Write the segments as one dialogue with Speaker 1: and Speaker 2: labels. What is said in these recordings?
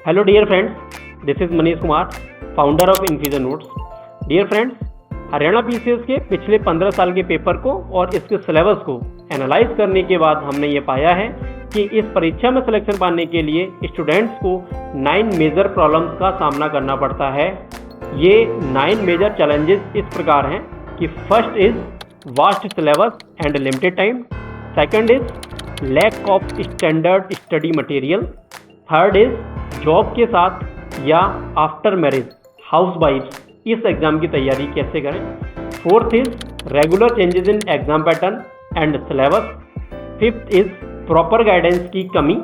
Speaker 1: Hello dear friends, this is Manish Kumar, founder of Infusion Notes. Dear friends, Haryana PCS के पिछले 15 साल के paper को और इसके सिलेबस को एनालाइज करने के बाद हमने ये पाया है कि इस परीक्षा में सिलेक्शन पाने के लिए स्टूडेंट्स को 9 मेजर प्रॉब्लम्स का सामना करना पड़ता है। ये 9 मेजर चैलेंजेस इस प्रकार हैं कि first is vast syllabus and limited time, second is lack of standard study material, third is job के साथ या आफ्टर मैरिज हाउस वाइफ्स इस एग्ज़ाम की तैयारी कैसे करें, fourth is regular changes in exam pattern and syllabus, fifth is proper guidance की कमी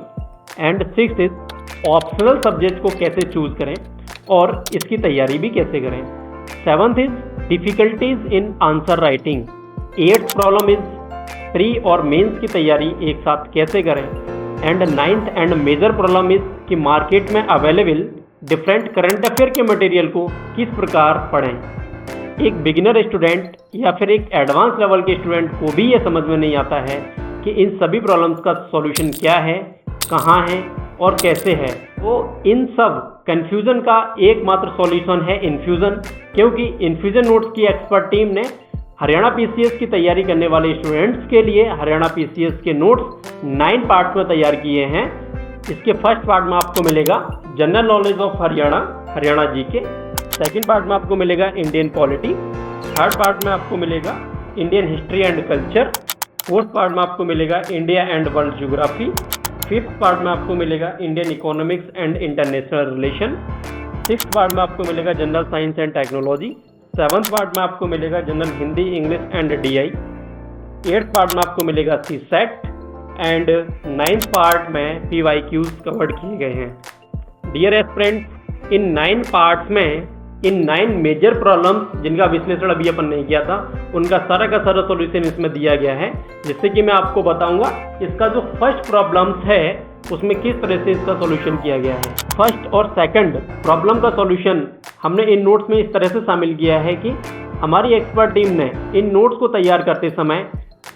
Speaker 1: and sixth is optional subject को कैसे चूज करें और इसकी तैयारी भी कैसे करें, seventh is difficulties in answer writing, eighth problem is pre और मेंस की तैयारी एक साथ कैसे करें and ninth and major problem is कि मार्केट में अवेलेबल डिफरेंट करंट अफेयर के मटेरियल को किस प्रकार पढ़ें। एक बिगिनर स्टूडेंट या फिर एक एडवांस लेवल के स्टूडेंट को भी ये समझ में नहीं आता है कि इन सभी प्रॉब्लम्स का सॉल्यूशन क्या है, कहाँ है और कैसे है। तो इन सब कन्फ्यूज़न का एकमात्र सॉल्यूशन है इन्फ्यूज़न, क्योंकि इन्फ्यूज़न नोट्स की एक्सपर्ट टीम ने हरियाणा पीसीएस की तैयारी करने वाले स्टूडेंट्स के लिए हरियाणा पीसीएस के नोट्स 9 पार्ट्स में तैयार किए हैं। इसके फर्स्ट पार्ट में आपको मिलेगा general knowledge of Haryana GK, second part में आपको मिलेगा इंडियन पॉलिटी, थर्ड पार्ट में आपको मिलेगा Indian history and culture, fourth part में आपको मिलेगा India and world geography, fifth part में आपको मिलेगा Indian economics and international relation, sixth part में आपको मिलेगा general science and technology, seventh part में आपको मिलेगा general Hindi English and DI, eighth part में आपको मिलेगा सी सेट एंड नाइन्थ पार्ट में पीवाईक्यूज कवर्ड किए गए हैं। डियर एस्पिरेंट्स, इन 9 पार्ट्स में इन 9 मेजर प्रॉब्लम्स जिनका विश्लेषण अभी अपन नहीं किया था उनका सारा का सारा सॉल्यूशन इसमें दिया गया है, जिससे कि मैं आपको बताऊंगा इसका जो फर्स्ट प्रॉब्लम्स है उसमें किस तरह से इसका सॉल्यूशन किया गया है। फर्स्ट और सेकंड प्रॉब्लम का सॉल्यूशन हमने इन नोट्स में इस तरह से शामिल किया है कि हमारी एक्सपर्ट टीम ने इन नोट्स को तैयार करते समय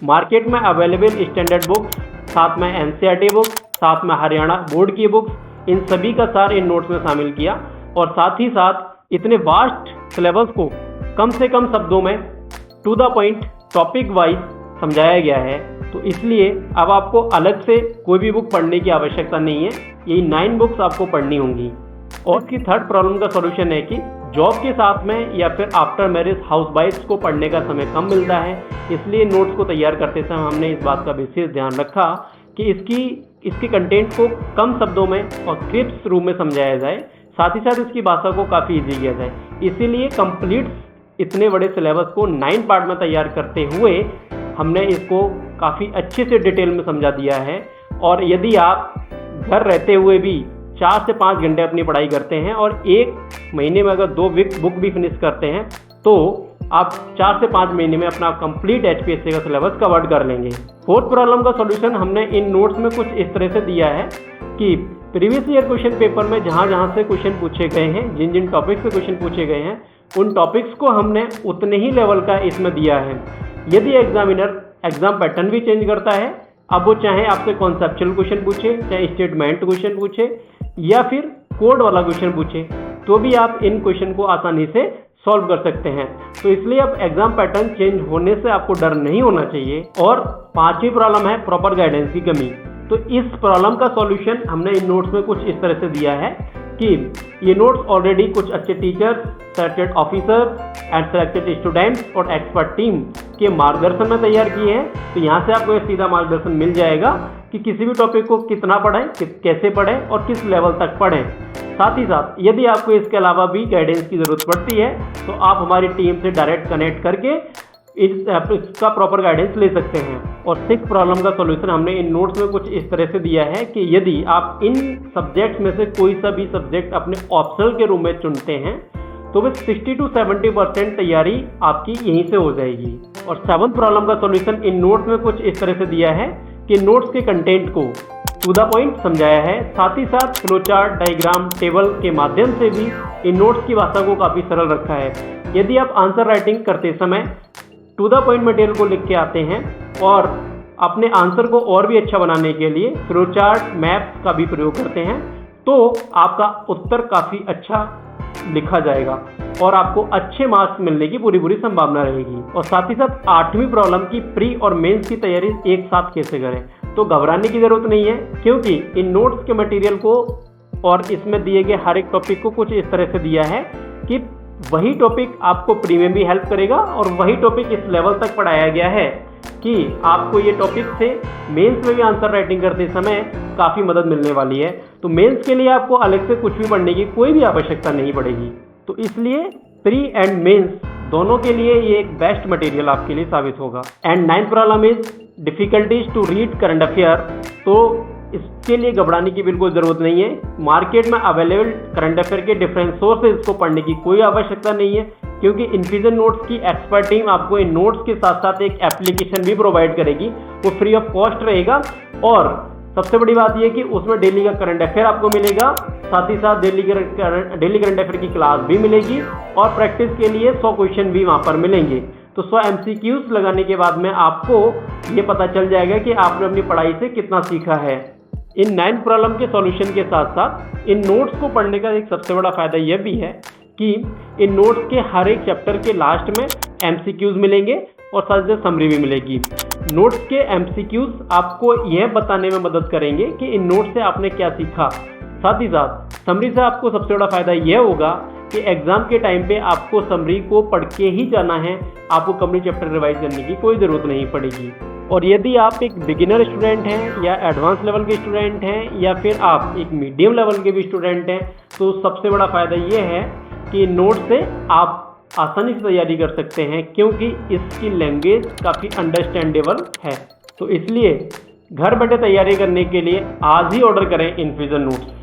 Speaker 1: मार्केट में अवेलेबल स्टैंडर्ड बुक्स, साथ में एनसीईआरटी बुक्स, साथ में हरियाणा बोर्ड की बुक्स, इन सभी का सार इन नोट्स में शामिल किया और साथ ही साथ इतने वास्ट सिलेबस को कम से कम शब्दों में to the point topic wise समझाया गया है। तो इसलिए अब आपको अलग से कोई भी बुक पढ़ने की आवश्यकता नहीं है, यही 9 बुक्स आपको पढ़नी होंगी। और इसकी थर्ड प्रॉब्लम का सॉल्यूशन है कि जॉब के साथ में या फिर आफ्टर मैरिज हाउस वाइफ्स को पढ़ने का समय कम मिलता है, इसलिए नोट्स को तैयार करते समय हमने इस बात का विशेष ध्यान रखा कि इसकी कंटेंट को कम शब्दों में और क्रिप्स रूप में समझाया जाए, साथ ही साथ इसकी भाषा को काफ़ी ईजी किया जाए। इसीलिए कंप्लीट इतने बड़े सिलेबस को 9 पार्ट में तैयार करते हुए हमने इसको काफ़ी अच्छे से डिटेल में समझा दिया है। और यदि आप घर रहते हुए भी 4 से 5 घंटे अपनी पढ़ाई करते हैं और 1 महीने में अगर 2 बुक भी फिनिश करते हैं तो आप 4 से 5 महीने में अपना कंप्लीट एचपीएससी का सिलेबस कवर कर लेंगे। फोर्थ प्रॉब्लम का सॉल्यूशन हमने इन नोट्स में कुछ इस तरह से दिया है कि प्रीवियस ईयर क्वेश्चन पेपर में जहाँ से क्वेश्चन पूछे गए हैं, जिन जिन टॉपिक्स से क्वेश्चन पूछे गए हैं, उन टॉपिक्स को हमने उतने ही लेवल का इसमें दिया है। यदि एग्जामिनर एग्जाम पैटर्न भी चेंज करता है, अब वो चाहे आपसे कॉन्सेप्चुअल क्वेश्चन पूछे, चाहे स्टेटमेंट क्वेश्चन पूछे या फिर कोड वाला क्वेश्चन पूछे, तो भी आप इन क्वेश्चन को आसानी से सॉल्व कर सकते हैं। तो इसलिए अब एग्जाम पैटर्न चेंज होने से आपको डर नहीं होना चाहिए। और पांचवी प्रॉब्लम है प्रॉपर गाइडेंस की कमी। तो इस प्रॉब्लम का सॉल्यूशन हमने इन नोट्स में कुछ इस तरह से दिया है कि ये नोट्स ऑलरेडी कुछ अच्छे teachers, selected officer and selected students और एक्सपर्ट टीम के मार्गदर्शन में तैयार किए हैं। तो यहाँ से आपको सीधा मार्गदर्शन मिल जाएगा कि किसी भी टॉपिक को कितना पढ़ें, कैसे पढ़ें और किस लेवल तक पढ़ें। साथ ही साथ यदि आपको इसके अलावा भी गाइडेंस की ज़रूरत पड़ती है तो आप हमारी टीम से डायरेक्ट कनेक्ट करके इसका प्रॉपर गाइडेंस ले सकते हैं। और सिक्स्थ प्रॉब्लम का सॉल्यूशन हमने इन नोट्स में कुछ इस तरह से दिया है कि यदि आप इन सब्जेक्ट्स में से कोई सा भी सब्जेक्ट अपने ऑप्शनल के रूप में चुनते हैं तो वह 60 to 70% तैयारी आपकी यहीं से हो जाएगी। और सेवंथ प्रॉब्लम का सॉल्यूशन इन नोट्स में कुछ इस तरह से दिया है कि नोट्स के कंटेंट को टू द पॉइंट समझाया है, साथ ही साथ फ्लो चार्ट, डायग्राम, टेबल के माध्यम से भी इन नोट्स की भाषा को काफ़ी सरल रखा है। यदि आप आंसर राइटिंग करते समय टू द पॉइंट मटेरियल को लिख के आते हैं और अपने आंसर को और भी अच्छा बनाने के लिए फ्लो चार्ट, मैप्स का भी प्रयोग करते हैं तो आपका उत्तर काफ़ी अच्छा लिखा जाएगा और आपको अच्छे मार्क्स मिलने की पूरी पूरी संभावना रहेगी। और साथ ही साथ 8वीं प्रॉब्लम की प्री और मेंस की तैयारी एक साथ कैसे करें, तो घबराने की ज़रूरत नहीं है, क्योंकि इन नोट्स के मटेरियल को और इसमें दिए गए हर एक टॉपिक को कुछ इस तरह से दिया है कि वही टॉपिक आपको प्री में भी हेल्प करेगा और वही टॉपिक इस लेवल तक पढ़ाया गया है कि आपको ये टॉपिक से मेंस में भी आंसर राइटिंग करते समय काफ़ी मदद मिलने वाली है। तो मेंस के लिए आपको अलग से कुछ भी पढ़ने की कोई भी आवश्यकता नहीं पड़ेगी। तो इसलिए प्री एंड मेंस दोनों के लिए ये एक बेस्ट मटेरियल आपके लिए साबित होगा। And 9th problem is difficulties to read current affair. तो इसके लिए घबराने की बिल्कुल ज़रूरत नहीं है। मार्केट में अवेलेबल करंट अफेयर के डिफरेंट सोर्सेज को पढ़ने की कोई आवश्यकता नहीं है, क्योंकि इन्फिजन नोट्स की एक्सपर्ट टीम आपको इन नोट्स के साथ साथ एक एप्लीकेशन भी प्रोवाइड करेगी, वो फ्री ऑफ कॉस्ट रहेगा। और सबसे बड़ी बात यह कि उसमें डेली का करंट अफेयर आपको मिलेगा, साथ ही साथ डेली करंट अफेयर की क्लास भी मिलेगी और प्रैक्टिस के लिए 100 क्वेश्चन भी वहाँ पर मिलेंगे। तो 100 MCQs लगाने के बाद में आपको ये पता चल जाएगा कि आपने अपनी पढ़ाई से कितना सीखा है। इन 9th प्रॉब्लम के सॉल्यूशन के साथ साथ इन नोट्स को पढ़ने का एक सबसे बड़ा फ़ायदा यह भी है कि इन नोट्स के हर एक चैप्टर के लास्ट में MCQs मिलेंगे और साथ ही समरी भी मिलेगी। नोट्स के MCQs आपको यह बताने में मदद करेंगे कि इन नोट्स से आपने क्या सीखा। साथ ही साथ समरी से आपको सबसे बड़ा फ़ायदा यह होगा कि एग्ज़ाम के टाइम पे आपको समरी को पढ़ के ही जाना है, आपको कंप्लीट चैप्टर रिवाइज करने की कोई ज़रूरत नहीं पड़ेगी। और यदि आप एक बिगिनर स्टूडेंट हैं या एडवांस लेवल के स्टूडेंट हैं या फिर आप एक मीडियम लेवल के भी स्टूडेंट हैं, तो सबसे बड़ा फ़ायदा ये है कि नोट से आप आसानी से तैयारी कर सकते हैं, क्योंकि इसकी लैंग्वेज काफ़ी अंडरस्टैंडेबल है। तो इसलिए घर बैठे तैयारी करने के लिए आज ही ऑर्डर करें इन्फिजन नोट्स।